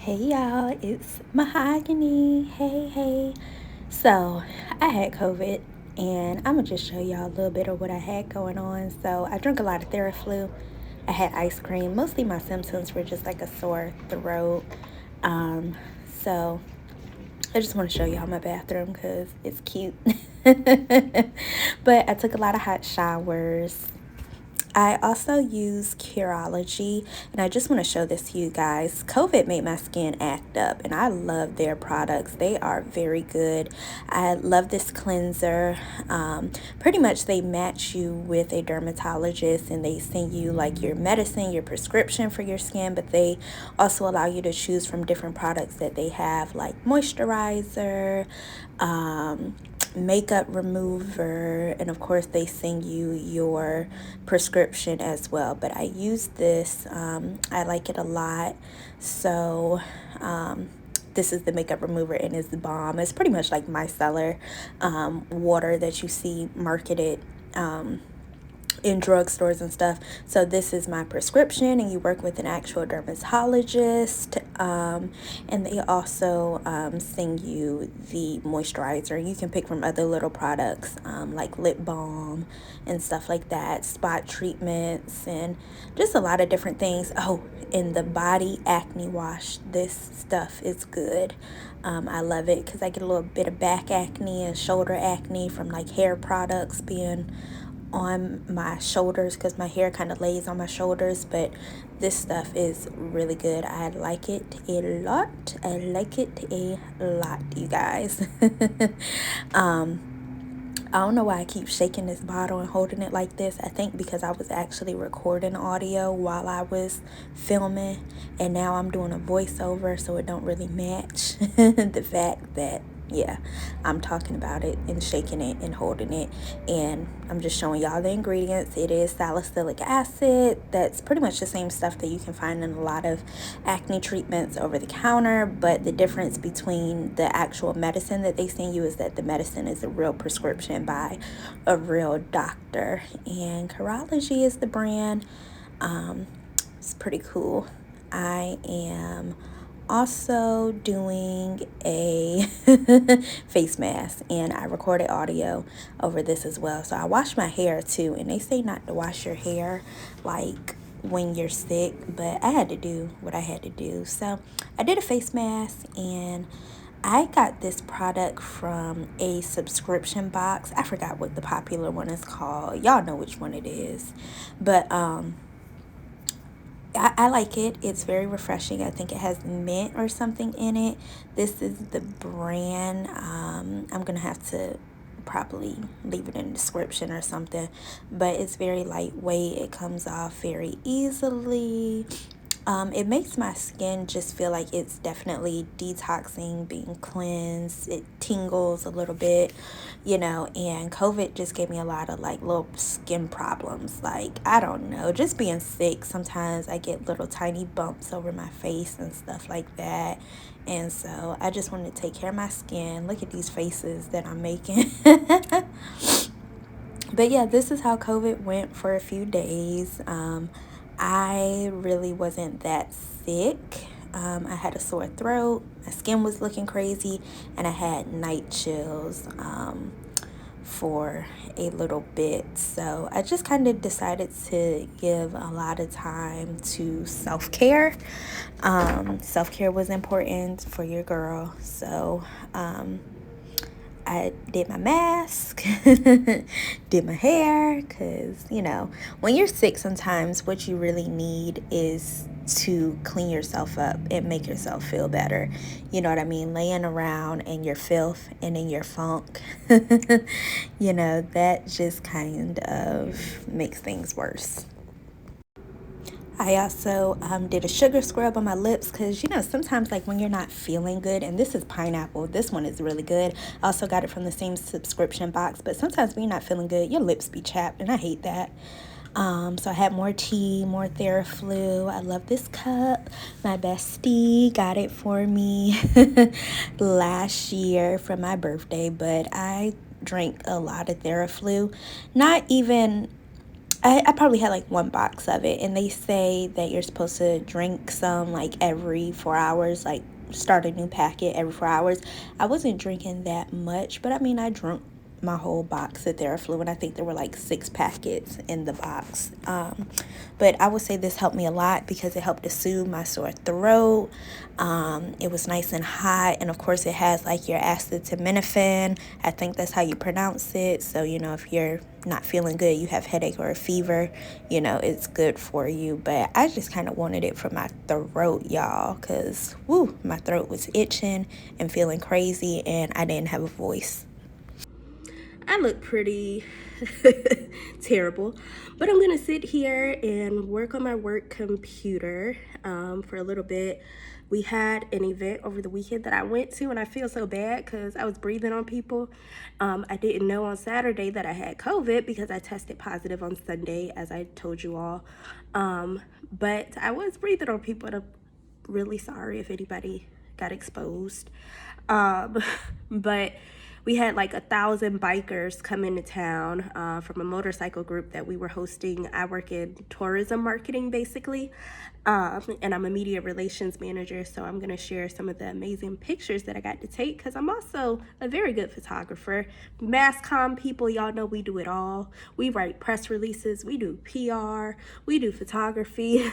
Hey y'all, it's Mahogany. Hey. So, I had COVID and I'm gonna just show y'all a little bit of what I had going on. So, I drank a lot of Theraflu. I had ice cream. Mostly my symptoms were just like a sore throat. Um, so, I just want to show y'all my bathroom because it's cute. But I took a lot of hot showers. I also use Curology, and I just want to show this to you guys. COVID made my skin act up, and I love their products. They are very good. I love this cleanser. Pretty much they match you with a dermatologist, and they send you like your medicine, your prescription for your skin, but they also allow you to choose from different products that they have, like moisturizer, makeup remover, and of course they send you your prescription as well. But I use this, I like it a lot. So this is the makeup remover, and it's the bomb. It's pretty much like micellar water that you see marketed in drugstores and stuff. So this is my prescription, and you work with an actual dermatologist, and they also send you the moisturizer. You can pick from other little products, like lip balm and stuff like that, spot treatments, and just a lot of different things. Oh, and the body acne wash, this stuff is good. I love it because I get a little bit of back acne and shoulder acne from like hair products being on my shoulders, because my hair kind of lays on my shoulders. But this stuff is really good. I like it a lot. You guys. I don't know why I keep shaking this bottle and holding it like this. I think because I was actually recording audio while I was filming, and now I'm doing a voiceover, so it don't really match the fact that, yeah, I'm talking about it and shaking it and holding it. And I'm just showing y'all the ingredients. It is salicylic acid. That's pretty much the same stuff that you can find in a lot of acne treatments over the counter, but the difference between the actual medicine that they send you is that the medicine is a real prescription by a real doctor. And Curology is the brand. It's pretty cool. I am also doing a face mask, and I recorded audio over this as well. So I wash my hair too, and they say not to wash your hair like when you're sick, but I had to do what I had to do. So I did a face mask, and I got this product from a subscription box. I forgot what the popular one is called. Y'all know which one it is. But I like it. It's very refreshing. I think it has mint or something in it. This is the brand. I'm going to have to probably leave it in the description or something. But it's very lightweight. It comes off very easily. It makes my skin just feel like it's definitely detoxing, being cleansed. It tingles a little bit, and COVID just gave me a lot of like little skin problems. Like, I don't know, just being sick. Sometimes I get little tiny bumps over my face and stuff like that. And so I just wanted to take care of my skin. Look at these faces that I'm making. But yeah, this is how COVID went for a few days. I really wasn't that sick. I had a sore throat, my skin was looking crazy, and I had night chills for a little bit. So I just kind of decided to give a lot of time to self-care. Self-care was important for your girl. So I did my mask, did my hair, because, when you're sick, sometimes what you really need is to clean yourself up and make yourself feel better. You know what I mean? Laying around in your filth and in your funk, that just kind of makes things worse. I also did a sugar scrub on my lips because, sometimes like when you're not feeling good, and this is pineapple. This one is really good. I also got it from the same subscription box, but sometimes when you're not feeling good, your lips be chapped, and I hate that. So I had more tea, more Theraflu. I love this cup. My bestie got it for me last year for my birthday, but I drank a lot of Theraflu. Not even... I probably had like one box of it, and they say that you're supposed to drink some like every 4 hours, like start a new packet every 4 hours. I wasn't drinking that much, but I mean, I drank my whole box of Theraflu, and I think there were like 6 packets in the box. But I would say this helped me a lot because it helped to soothe my sore throat. It was nice and hot, and of course, it has like your acetaminophen. I think that's how you pronounce it. So, if you're not feeling good, you have headache or a fever, it's good for you. But I just kind of wanted it for my throat, y'all, because, my throat was itching and feeling crazy, and I didn't have a voice. I look pretty terrible, but I'm gonna sit here and work on my work computer for a little bit. We had an event over the weekend that I went to, and I feel so bad because I was breathing on people. I didn't know on Saturday that I had COVID because I tested positive on Sunday, as I told you all. But I was breathing on people, and I'm really sorry if anybody got exposed. But we had like 1,000 bikers come into town from a motorcycle group that we were hosting. I work in tourism marketing basically, and I'm a media relations manager, so I'm gonna share some of the amazing pictures that I got to take because I'm also a very good photographer. Mass comm people, y'all know we do it all. We write press releases, we do PR, we do photography,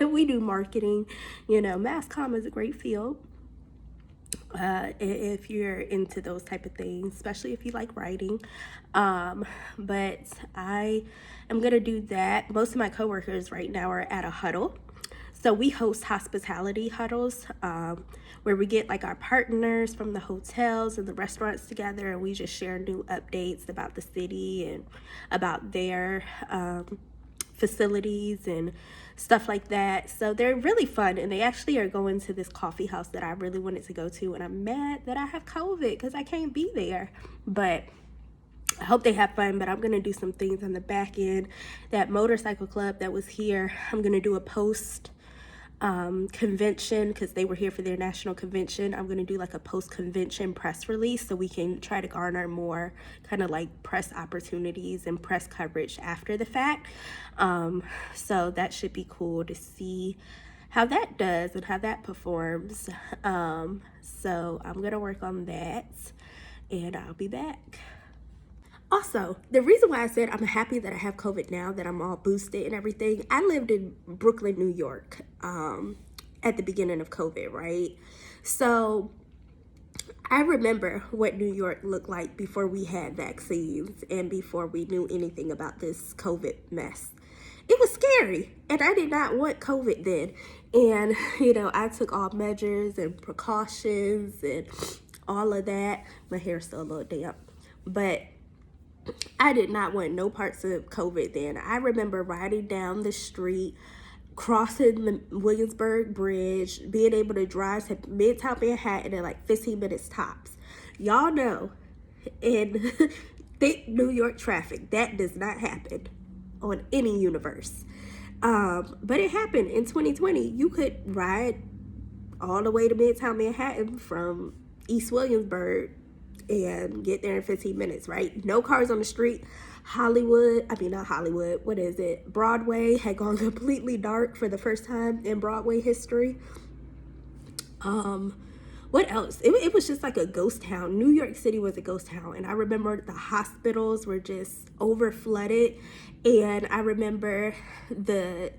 we do marketing. Mass comm is a great field. If you're into those type of things, especially if you like writing. But I am gonna do that. Most of my coworkers right now are at a huddle. So we host hospitality huddles where we get like our partners from the hotels and the restaurants together, and we just share new updates about the city and about their facilities and stuff like that. So they're really fun, and they actually are going to this coffee house that I really wanted to go to, and I'm mad that I have COVID because I can't be there. But I hope they have fun. But I'm gonna do some things on the back end. That motorcycle club that was here, I'm gonna do a post convention because they were here for their national convention. I'm going to do like a post-convention press release so we can try to garner more kind of like press opportunities and press coverage after the fact. So that should be cool to see how that does and how that performs. So I'm going to work on that, and I'll be back. Also, the reason why I said I'm happy that I have COVID now, that I'm all boosted and everything, I lived in Brooklyn, New York at the beginning of COVID, right? So I remember what New York looked like before we had vaccines and before we knew anything about this COVID mess. It was scary, and I did not want COVID then. And, I took all measures and precautions and all of that. My hair's still a little damp, but I did not want no parts of COVID then. I remember riding down the street, crossing the Williamsburg Bridge, being able to drive to Midtown Manhattan in like 15 minutes tops. Y'all know, in thick New York traffic, that does not happen on any universe. But it happened in 2020. You could ride all the way to Midtown Manhattan from East Williamsburg and get there in 15 minutes, right? No cars on the street. Not Hollywood, what is it? Broadway had gone completely dark for the first time in Broadway history. What else? It was just like a ghost town. New York City was a ghost town. And I remember the hospitals were just over flooded. And I remember the,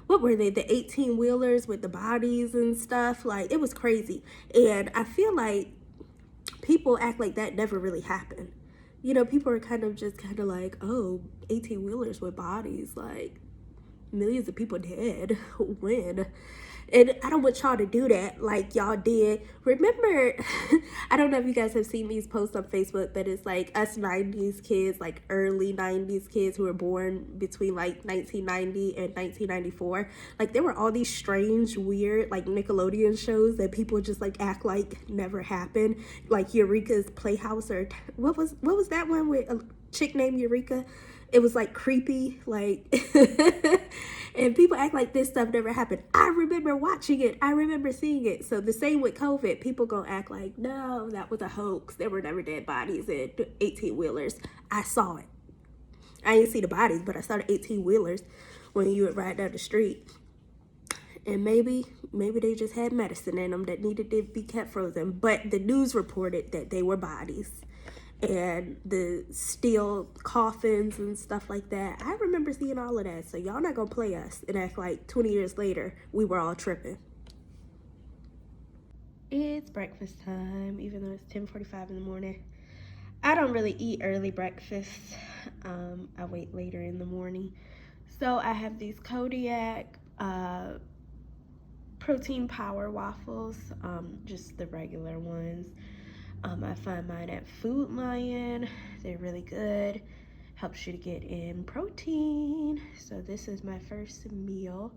what were they? The 18-wheelers with the bodies and stuff. Like, it was crazy. And I feel like people act like that never really happened. People are kind of like, oh, 18-wheelers with bodies, like millions of people dead. When? And I don't want y'all to do that like y'all did. Remember, I don't know if you guys have seen these posts on Facebook, but it's like us 90s kids, like early 90s kids who were born between like 1990 and 1994. Like there were all these strange, weird, like Nickelodeon shows that people just like act like never happened. Like Eureka's Playhouse, or what was that one with a chick named Eureka? It was like creepy, like, and people act like this stuff never happened. I remember watching it. I remember seeing it. So the same with COVID. People gonna act like, no, that was a hoax. There were never dead bodies and 18-wheelers. I saw it. I didn't see the bodies, but I saw the 18-wheelers when you would ride down the street. And maybe they just had medicine in them that needed to be kept frozen. But the news reported that they were bodies. And the steel coffins and stuff like that. I remember seeing all of that. So y'all not gonna play us and act like 20 years later we were all tripping. It's breakfast time, even though it's 10:45 in the morning. I don't really eat early breakfast. I wait later in the morning. So I have these Kodiak protein power waffles, just the regular ones. I find mine at Food Lion. They're really good. Helps you to get in protein. So this is my first meal.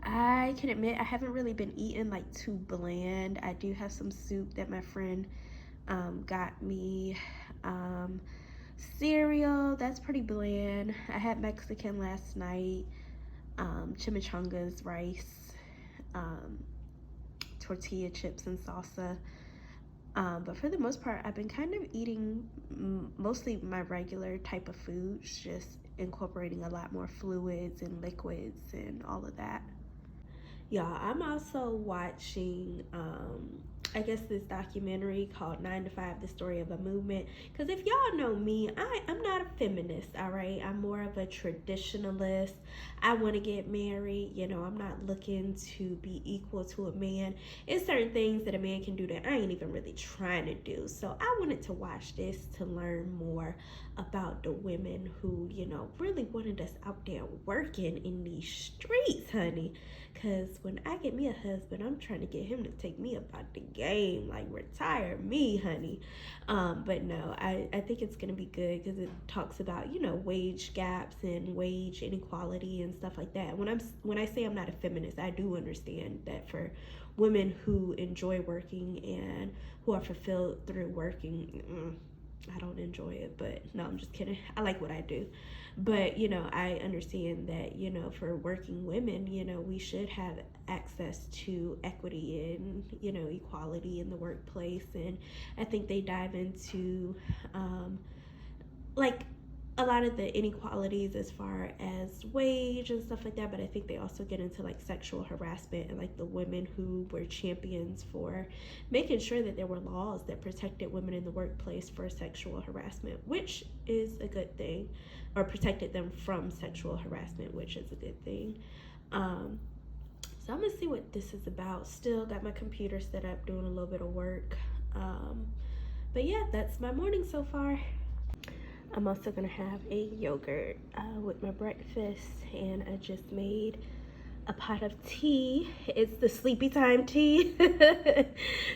I can admit I haven't really been eating like too bland. I do have some soup that my friend got me. Cereal, that's pretty bland. I had Mexican last night. Chimichangas, rice, tortilla chips and salsa. But for the most part, I've been kind of eating mostly my regular type of foods, just incorporating a lot more fluids and liquids and all of that. Y'all, I'm also watching, I guess, this documentary called 9 to 5, The Story of a Movement. Because if y'all know me, I'm not a feminist, all right? I'm more of a traditionalist. I want to get married. You know, I'm not looking to be equal to a man. It's certain things that a man can do that I ain't even really trying to do. So I wanted to watch this to learn more about the women who, you know, really wanted us out there working in these streets, honey. Because when I get me a husband, I'm trying to get him to take me about the game, like retire me, honey. But no, I think it's going to be good because it talks about, you know, wage gaps and wage inequality and stuff like that. When I say I'm not a feminist, I do understand that for women who enjoy working and who are fulfilled through working, I don't enjoy it, but no, I'm just kidding. I like what I do. But, you know, I understand that, you know, for working women, you know, we should have access to equity and, you know, equality in the workplace. And I think they dive into, like, a lot of the inequalities as far as wage and stuff like that, but I think they also get into like sexual harassment and like the women who were champions for making sure that there were laws that protected women in the workplace for sexual harassment, which is a good thing, or protected them from sexual harassment, which is a good thing. So I'm gonna see what this is about. Still got my computer set up, doing a little bit of work. But yeah, that's my morning so far. I'm also gonna have a yogurt with my breakfast, and I just made a pot of tea. It's the sleepy time tea.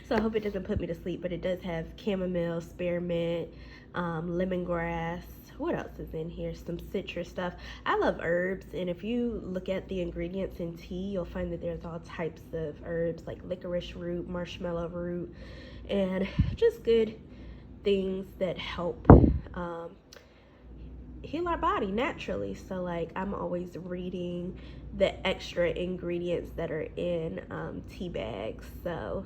So I hope it doesn't put me to sleep, but it does have chamomile, spearmint, lemongrass. What else is in here? Some citrus stuff. I love herbs, and if you look at the ingredients in tea, you'll find that there's all types of herbs like licorice root, marshmallow root, and just good things that help heal our body naturally. So like I'm always reading the extra ingredients that are in tea bags. So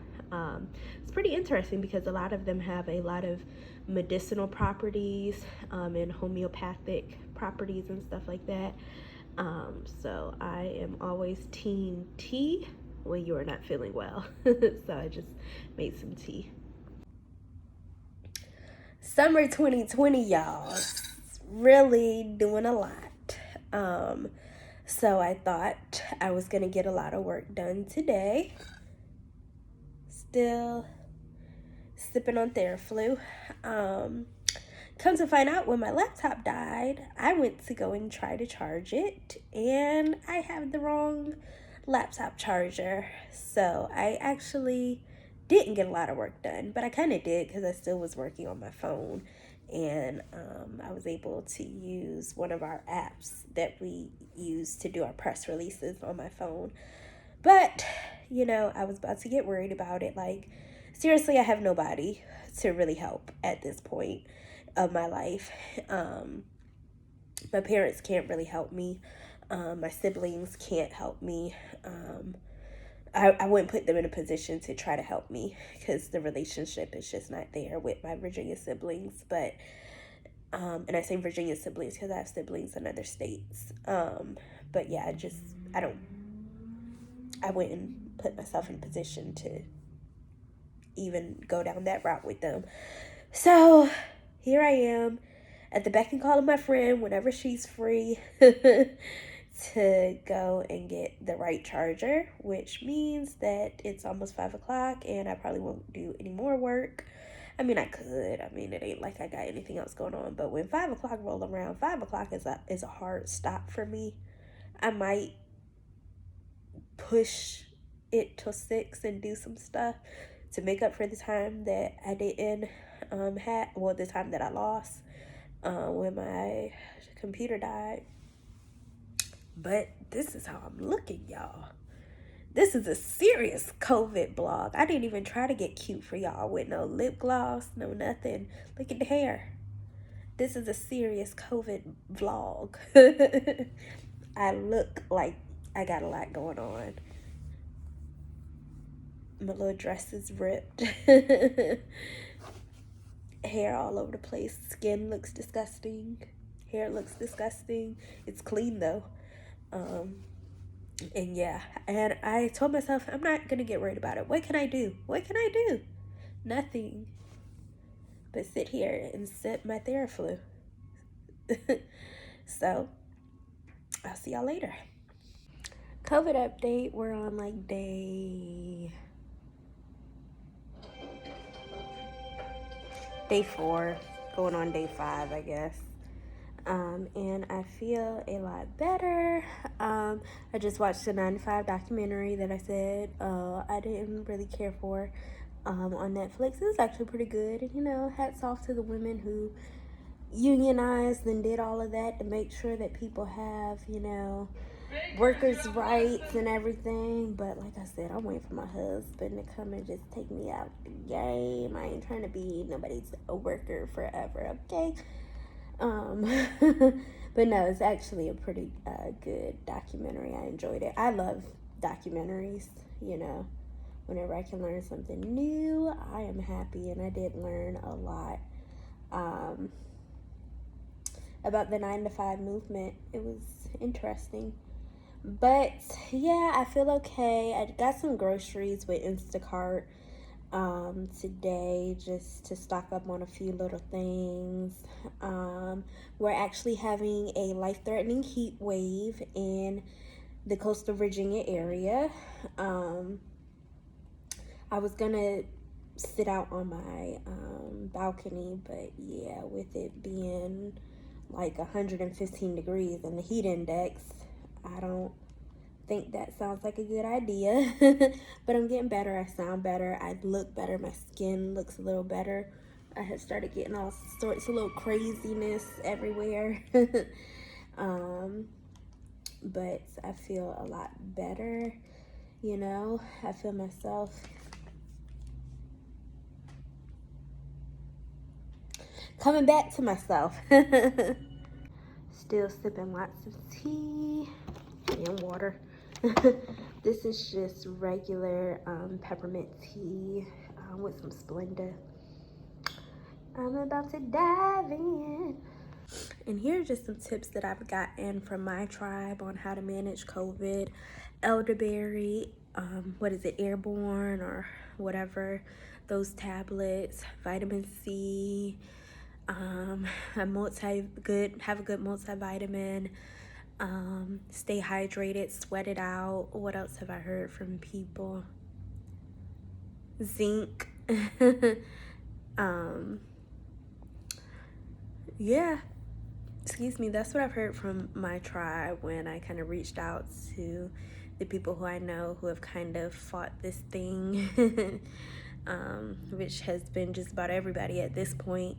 it's pretty interesting because a lot of them have a lot of medicinal properties and homeopathic properties and stuff like that. So I am always team tea when you are not feeling well. So I just made some tea. Summer 2020, y'all, really doing a lot. So I thought I was gonna get a lot of work done today. Still sipping on Theraflu. Come to find out, when my laptop died, I went to go and try to charge it, and I have the wrong laptop charger. So I actually didn't get a lot of work done, but I kind of did because I still was working on my phone, and I was able to use one of our apps that we use to do our press releases on my phone. But, you know, I was about to get worried about it. Like, seriously, I have nobody to really help at this point of my life. My parents can't really help me. My siblings can't help me. I wouldn't put them in a position to try to help me because the relationship is just not there with my Virginia siblings. But And I say Virginia siblings because I have siblings in other states. But yeah, I wouldn't put myself in a position to even go down that route with them. So here I am at the beck and call of my friend whenever she's free to go and get the right charger, which means that it's almost 5 o'clock and I probably won't do any more work. I mean, I could. I mean, it ain't like I got anything else going on. But when 5 o'clock roll around, 5 o'clock is a hard stop for me. I might push it till 6 and do some stuff to make up for the time that I didn't the time that I lost when my computer died. But this is how I'm looking, y'all. This is a serious COVID blog. I didn't even try to get cute for y'all with no lip gloss, no nothing. Look at the hair. This is a serious COVID vlog. I look like I got a lot going on. My little dress is ripped. Hair all over the place. Skin looks disgusting. Hair looks disgusting. It's clean though. And yeah, and I told myself I'm not gonna get worried about it. What can I do? What can I do? Nothing but sit here and sip my Theraflu. So I'll see y'all later. COVID update. We're on like day 4, going on day 5, I guess. And I feel a lot better. I just watched the 9 to 5 documentary that I said I didn't really care for on Netflix. It was actually pretty good. You know, hats off to the women who unionized and did all of that to make sure that people have, you know, workers' rights and everything. But like I said, I'm waiting for my husband to come and just take me out the game. I ain't trying to be nobody's a worker forever, okay? But no, it's actually a pretty good documentary. I enjoyed it. I love documentaries, you know. Whenever I can learn something new, I am happy, and I did learn a lot about the 9 to 5 movement. It was interesting. But yeah, I feel okay. I got some groceries with Instacart today just to stock up on a few little things. We're actually having a life-threatening heat wave in the coastal Virginia area. I was gonna sit out on my balcony, but yeah, with it being like 115 degrees and the heat index, I don't think that sounds like a good idea. But I'm getting better. I sound better. I look better. My skin looks a little better. I had started getting all sorts of little craziness everywhere. But I feel a lot better, you know. I feel myself coming back to myself. Still sipping lots of tea and water. This is just regular peppermint tea with some Splenda. I'm about to dive in. And here are just some tips that I've gotten from my tribe on how to manage COVID. Elderberry, airborne or whatever, those tablets, vitamin C, have a good multivitamin, stay hydrated, sweat it out. What else have I heard from people? Zinc. Yeah, excuse me, that's what I've heard from my tribe when I kind of reached out to the people who I know who have kind of fought this thing, which has been just about everybody at this point.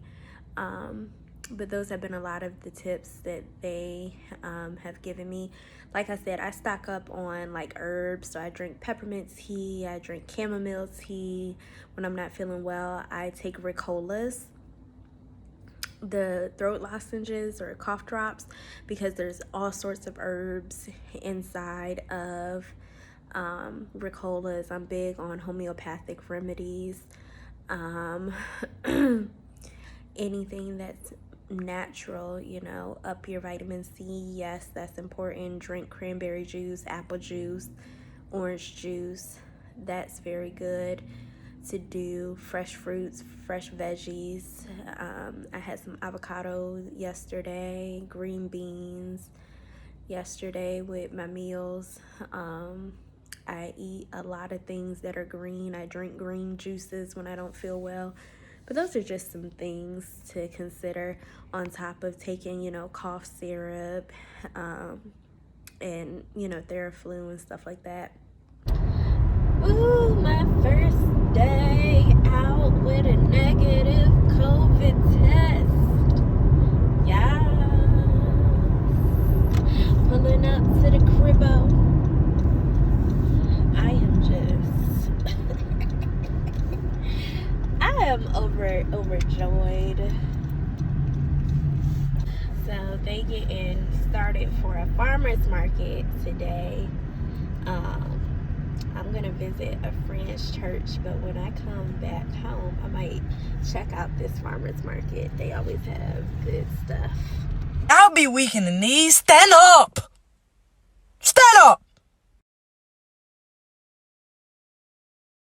But those have been a lot of the tips that they have given me. Like I said, I stock up on like herbs. So I drink peppermint tea, I drink chamomile tea. When I'm not feeling well, I take Ricolas, the throat lozenges or cough drops, because there's all sorts of herbs inside of Ricolas. I'm big on homeopathic remedies. Anything that's natural, you know, up your vitamin C. Yes, that's important. Drink cranberry juice, apple juice, orange juice. That's very good to do. Fresh fruits, fresh veggies. I had some avocado yesterday, green beans yesterday with my meals. I eat a lot of things that are green. I drink green juices when I don't feel well. But those are just some things to consider on top of taking, you know, cough syrup and, you know, Theraflu and stuff like that. Ooh, my first day out with a negative COVID test. Yeah. Pulling up to the cribbo. I am just I am overjoyed. So they getting started for a farmer's market today. I'm gonna visit a friend's church, but when I come back home, I might check out this farmer's market. They always have good stuff. I'll be weak in the knees. Stand up!